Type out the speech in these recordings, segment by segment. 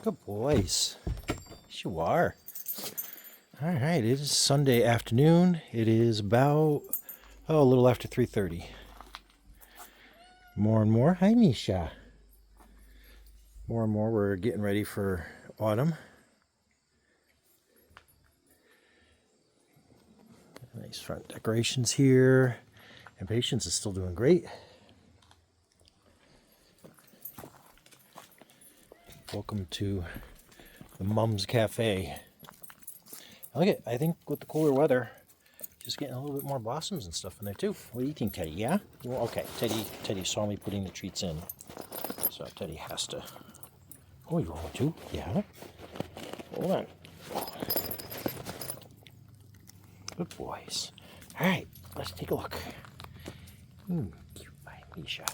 Good boys. Yes, you are. All right, it is Sunday afternoon. It is about, a little after 3:30. More and more. Hi, Misha. More and more, we're getting ready for autumn. Nice front decorations here. And Patience is still doing great. Welcome to the Mums Cafe. Look, I think with the cooler weather, just getting a little bit more blossoms and stuff in there too. What do you think, Teddy? Yeah? Well, okay, Teddy saw me putting the treats in, so Teddy has to. Oh, you want to? Yeah. Hold on. Good boys. All right, let's take a look. Cute by Misha.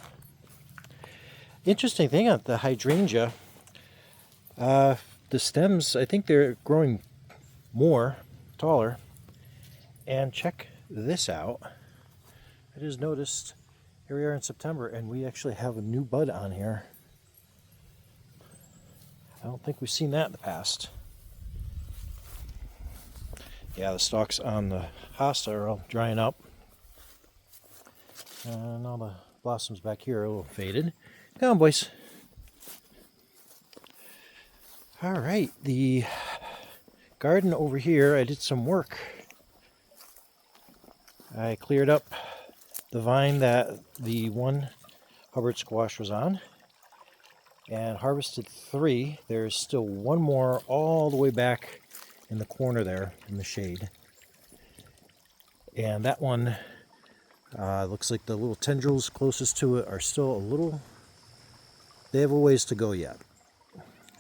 Interesting thing on the hydrangea. The stems, I think they're growing more, taller. And check this out. I just noticed here we are in September and we actually have a new bud on here. I don't think we've seen that in the past. Yeah, the stalks on the hosta are all drying up. And all the blossoms back here are a little faded. Come on, boys. All right, the garden over here, I did some work. I cleared up the vine that the one Hubbard squash was on and harvested 3. There's still one more all the way back in the corner there in the shade. And that one looks like the little tendrils closest to it are still a little, they have a ways to go yet.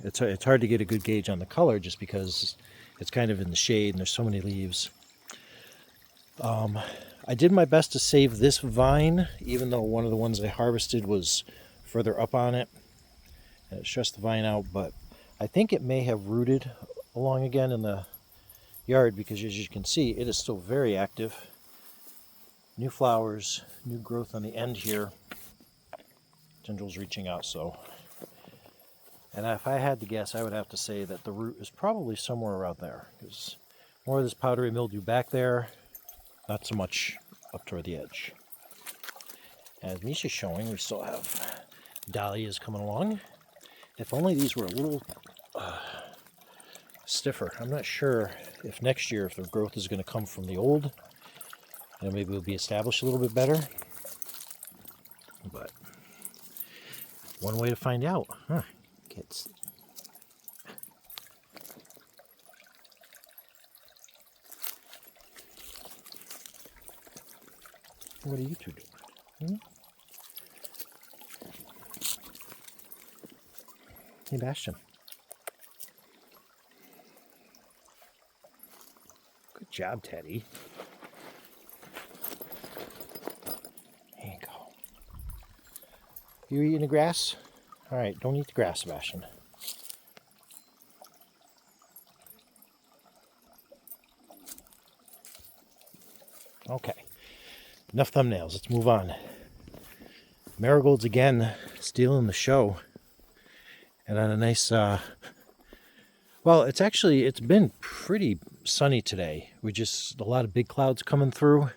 It's hard to get a good gauge on the color just because it's kind of in the shade and there's so many leaves. I did my best to save this vine, even though one of the ones I harvested was further up on it. And it stressed the vine out, but I think it may have rooted along again in the yard because as you can see, it is still very active. New flowers, new growth on the end here. Tendrils reaching out, so. And if I had to guess, I would have to say that the root is probably somewhere around there. Because more of this powdery mildew back there, not so much up toward the edge. As Misha's showing, we still have dahlias coming along. If only these were a little stiffer. I'm not sure if next year, if the growth is going to come from the old, maybe it'll be established a little bit better. But one way to find out. Huh. Kids. What are you two doing? Hey, Bastion. Good job, Teddy. There you go. You eating the grass? All right, don't eat the grass, Sebastian. Okay, enough thumbnails. Let's move on. Marigolds again, stealing the show. And on a nice, well, it's been pretty sunny today. A lot of big clouds coming through.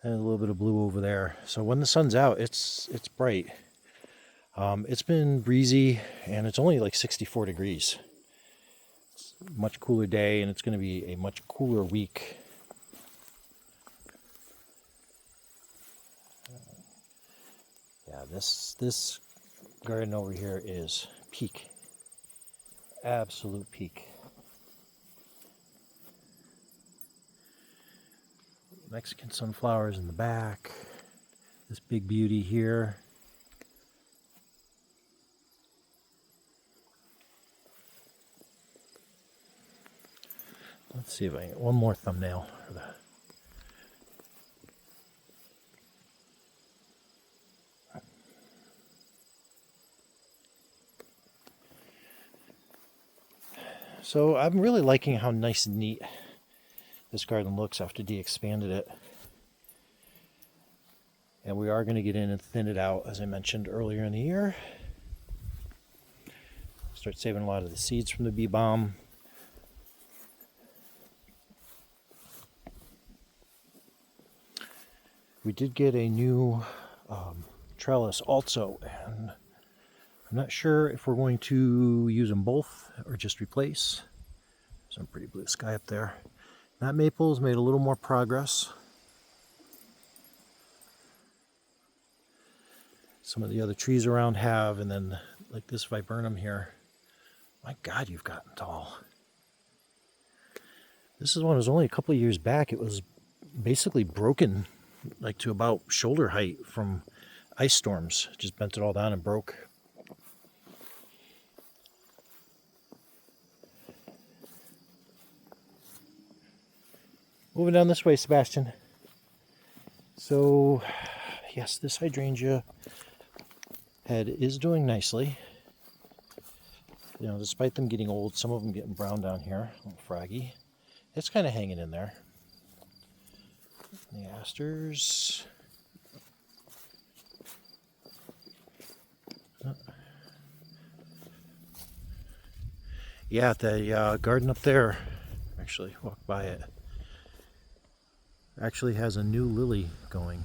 And a little bit of blue over there. So when the sun's out, it's bright. It's been breezy, and it's only like 64 degrees. It's a much cooler day, and it's going to be a much cooler week. Yeah, this garden over here is peak. Absolute peak. Mexican sunflowers in the back. This big beauty here. Let's see if I can get one more thumbnail for the. So I'm really liking how nice and neat this garden looks after Dee expanded it. And we are going to get in and thin it out, as I mentioned earlier in the year. Start saving a lot of the seeds from the bee balm. We did get a new trellis also, and I'm not sure if we're going to use them both or just replace. Some pretty blue sky up there. That maple's made a little more progress. Some of the other trees around have, and then like this viburnum here. My God, you've gotten tall. This is one that was only a couple of years back. It was basically broken like to about shoulder height from ice storms. Just bent it all down and broke. Moving down this way, Sebastian. So, yes, this hydrangea head is doing nicely. You know, despite them getting old, some of them getting brown down here, a little froggy. It's kind of hanging in there. The asters. Yeah, the garden up there, actually walked by it, actually has a new lily going.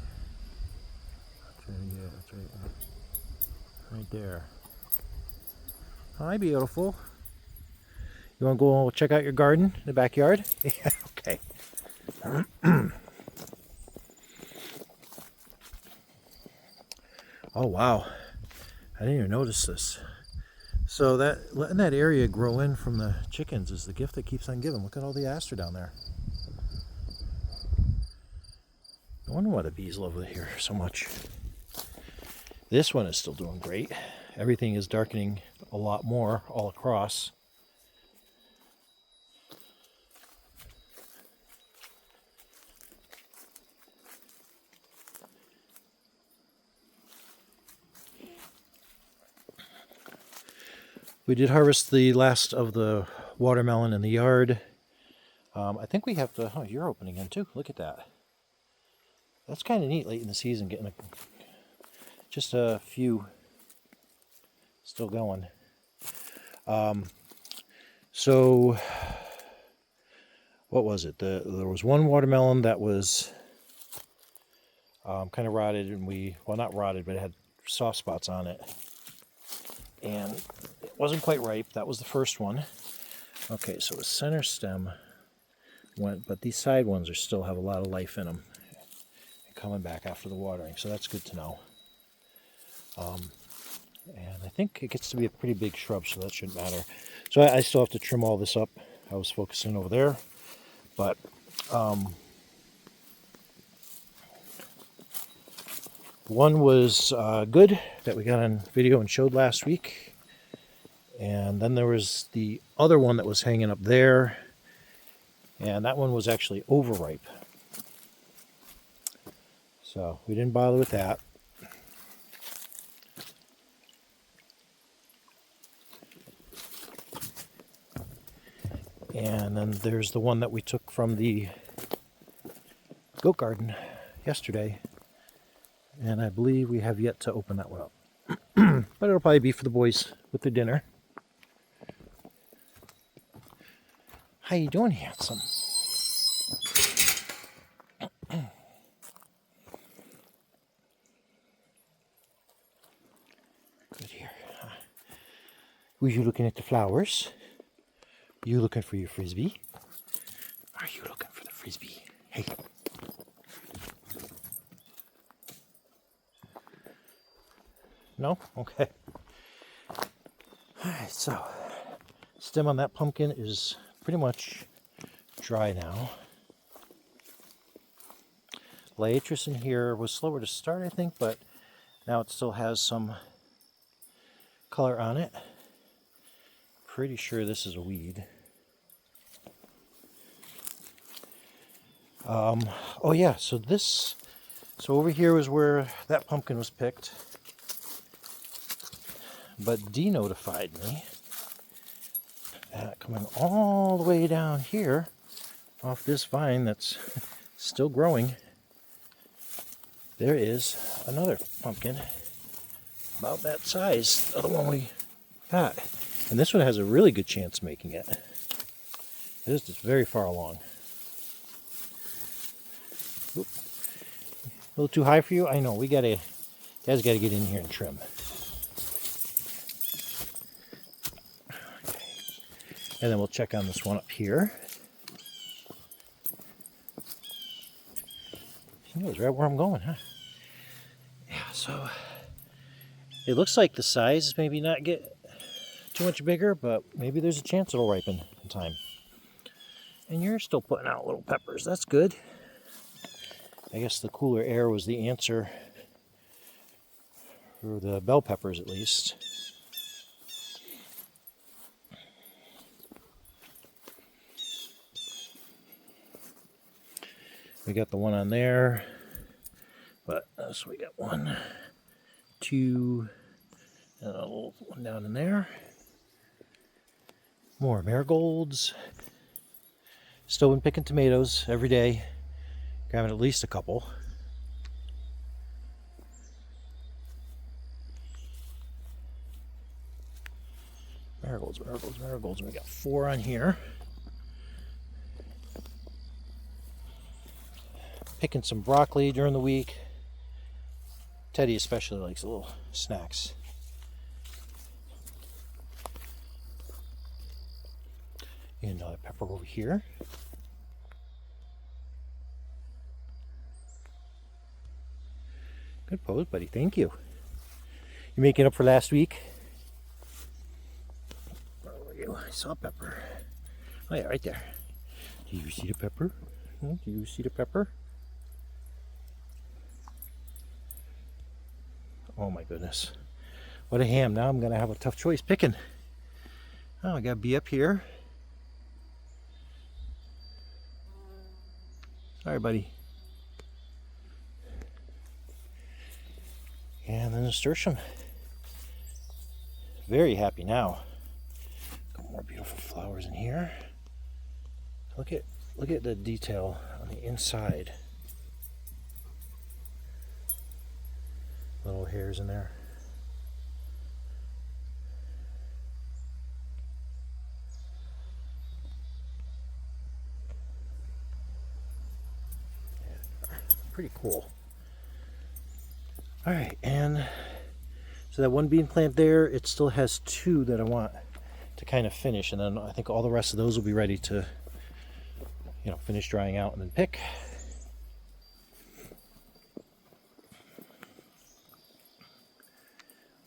Yeah, that's right there. Hi, beautiful. You want to go check out your garden in the backyard? Yeah, okay. Oh wow, I didn't even notice this. So that letting that area grow in from the chickens is the gift that keeps on giving. Look at all the aster down there. No wonder why the bees love it here so much. This one is still doing great. Everything is darkening a lot more all across. We did harvest the last of the watermelon in the yard. I think we have to... Oh, you're opening in too. Look at that. That's kind of neat late in the season, getting just a few still going. So, what was it? There was one watermelon that was kind of rotted, and well, not rotted, but it had soft spots on it. And it wasn't quite ripe. That was the first one. Okay, so the center stem went, but these side ones still have a lot of life in them. Coming back after the watering, so that's good to know. And I think it gets to be a pretty big shrub, so that shouldn't matter. So I still have to trim all this up. I was focusing over there, but one was good that we got on video and showed last week, and then there was the other one that was hanging up there, and that one was actually overripe. So we didn't bother with that. And then there's the one that we took from the goat garden yesterday. And I believe we have yet to open that one up. But it'll probably be for the boys with their dinner. How you doing, handsome? Good here. Were you looking at the flowers? You looking for your frisbee? Are you looking for the frisbee? Hey. No? Okay. Alright, so stem on that pumpkin is pretty much dry now. Liatris in here was slower to start, I think, but now it still has some color on it. Pretty sure this is a weed. Oh yeah, so over here was where that pumpkin was picked. But Dee notified me that coming all the way down here off this vine that's still growing, there is another pumpkin about that size, the other one we got. And this one has a really good chance of making it. It is just very far along. Oop. A little too high for you? I know, guys gotta get in here and trim. Okay. And then we'll check on this one up here. He knows right where I'm going, huh? Yeah, so it looks like the size is maybe not get too much bigger, but maybe there's a chance it'll ripen in time. And you're still putting out little peppers. That's good. I guess the cooler air was the answer for the bell peppers, at least. We got the one on there, but so we got 1, 2, and a little one down in there. More marigolds. Still been picking tomatoes every day, grabbing at least a couple. Marigolds, marigolds, marigolds. We got 4 on here. Picking some broccoli during the week. Teddy especially likes little snacks. And another pepper over here. Good pose, buddy. Thank you. You making up for last week? Where were you? I saw a pepper. Oh yeah, right there. Do you see the pepper? Do you see the pepper? Oh my goodness. What a ham. Now I'm going to have a tough choice picking. Oh, I got to be up here. Sorry, buddy. And then nasturtium. Very happy now. Got more beautiful flowers in here. Look at the detail on the inside. Little hairs in there. Pretty cool. All right, and so that one bean plant there, it still has 2 that I want to kind of finish, and then I think all the rest of those will be ready to, finish drying out and then pick.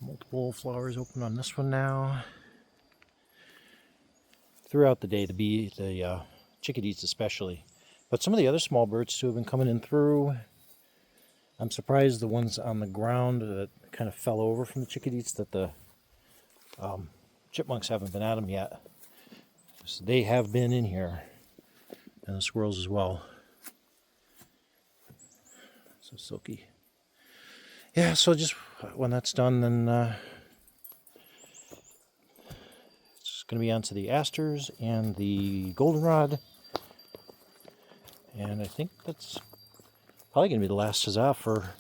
Multiple flowers open on this one now. Throughout the day, the chickadees especially, but some of the other small birds too have been coming in through. I'm surprised the ones on the ground that kind of fell over from the chickadees that the chipmunks haven't been at them yet. So they have been in here, and the squirrels as well. So silky. Yeah, so just when that's done, then it's going to be on to the asters and the goldenrod. And I think that's probably going to be the last huzzah for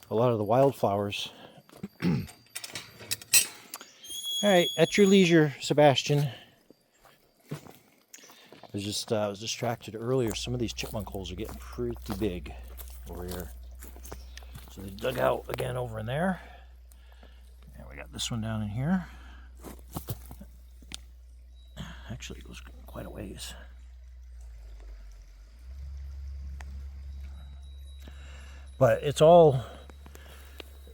a lot of the wildflowers. All right, at your leisure, Sebastian. I was distracted earlier. Some of these chipmunk holes are getting pretty big over here. So they dug out again over in there. And we got this one down in here. Actually, it goes quite a ways. But it's all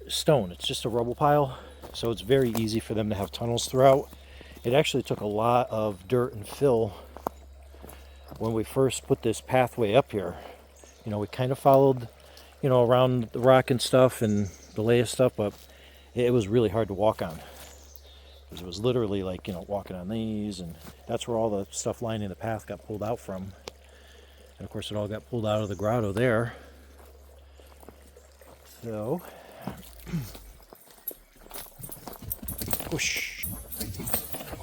stone. It's just a rubble pile. So it's very easy for them to have tunnels throughout. It actually took a lot of dirt and fill when we first put this pathway up here. We kind of followed, around the rock and stuff and the lay of stuff, but it was really hard to walk on. Because it was literally like, walking on these, and that's where all the stuff lining the path got pulled out from. And of course it all got pulled out of the grotto there. So, whoosh,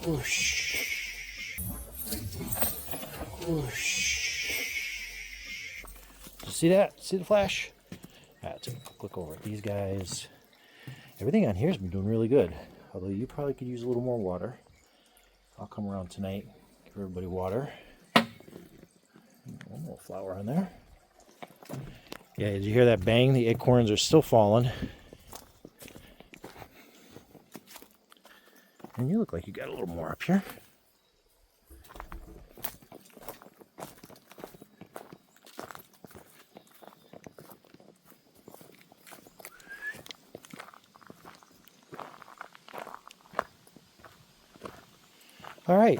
whoosh, whoosh. See that? See the flash? Take a quick look over at these guys. Everything on here has been doing really good. although you probably could use a little more water. I'll come around tonight, give everybody water. One more flower on there. Yeah, did you hear that bang? The acorns are still falling. And you look like you got a little more up here. All right.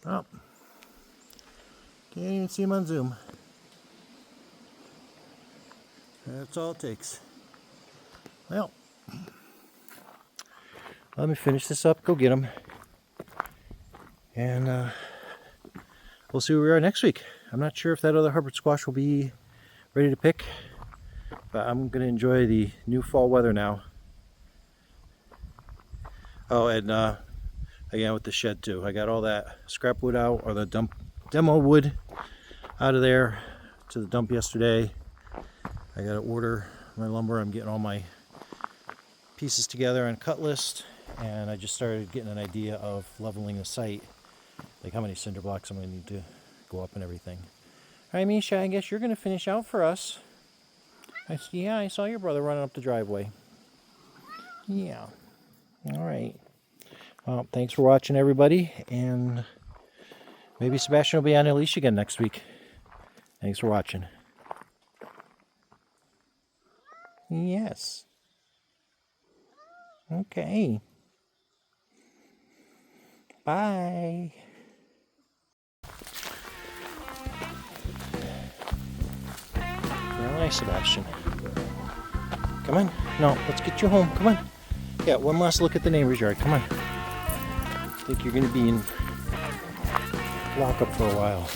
Oh. Can't even see him on Zoom. That's all it takes. Well, let me finish this up, go get him. And we'll see where we are next week. I'm not sure if that other Hubbard squash will be ready to pick, but I'm going to enjoy the new fall weather now. Oh, and again with the shed too. I got all that scrap wood out, or the demo wood out of there to the dump yesterday. I got to order my lumber. I'm getting all my pieces together on cut list, and I just started getting an idea of leveling the site, like how many cinder blocks I'm going to need to go up and everything. All right, Misha, I guess you're going to finish out for us. Yeah, I saw your brother running up the driveway. Yeah. All right. Well, thanks for watching, everybody, and maybe Sebastian will be on a leash again next week. Thanks for watching. Yes. Okay. Bye. Real nice, Sebastian. Come on. No, let's get you home. Come on. Yeah, one last look at the neighbor's yard. Come on. I think you're going to be in lockup for a while.